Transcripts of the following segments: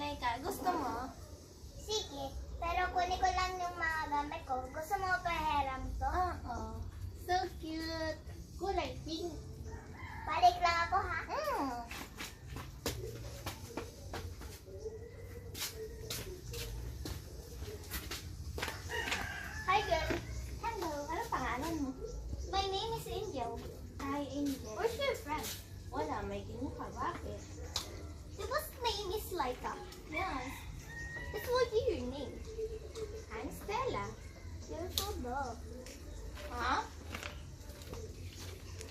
Laika, gusto mo? Sige, pero kunin ko lang yung mga gamit ko. Gusto mo pahiram to? Oo. So cute. Kulay pink. Balik lang ako ha. Hi girl. Hello. Ano pangalan mo? My name is Angel. Hi Angel. Where's your friend? Wala, may kinuha. Bakit? Whose name is Laika? Yes. That's what your name. I'm Stella. You're so dumb. Ha?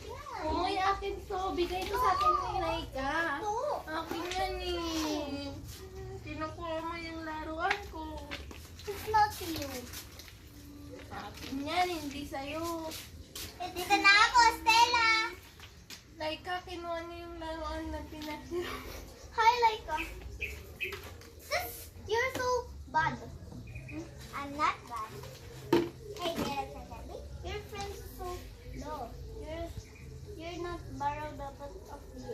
Yeah. Uy, akin to. Bigay ko sa akin ni Laika. No. Akin yan eh. Kinukuha mo yung laruan ko. It's not you. Akin yan, hindi sa'yo. Eh, dito na ako, Stella. Laika, kinuha niyo yung laruan na pinatira. Hi, Laika. You're so bad. I'm not bad. Hey, Derek Sandy. Your friends are so low. You're not borrow dapat of you.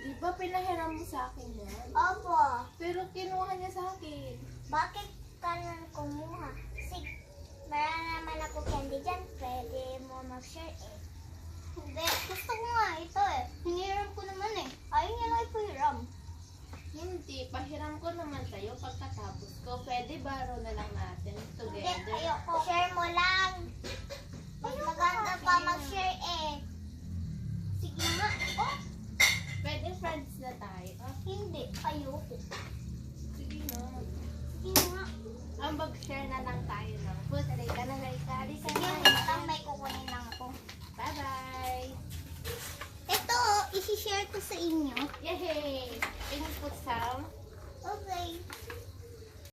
Di ba pinahiram mo sa akin yan? Opo. Pero kinuha niya sa akin. Bakit ka nang kumuha? Sige, meron naman ako candy dyan. Pwede mo mag-share eh. Hindi, gusto ko nga ito eh. Hiniram ko naman eh. Ayaw niya lang ipahiram. Hindi, pahiram ko naman sa'yo pagkatapos ko. Pwede baro na lang natin Hindi, together. ayoko. Share mo lang. Mas maganda pa mag-share eh. Sige nga. Oh, Pwede friends na tayo. Ah, hindi. Ayoko. sige na. Sige nga. Ang mag-share na lang tayo ng food. Laika na, Laika. Lisa Sige, na. may kukunin lang ako. Bye-bye. Ito, isi-share ko sa inyo. Yehey!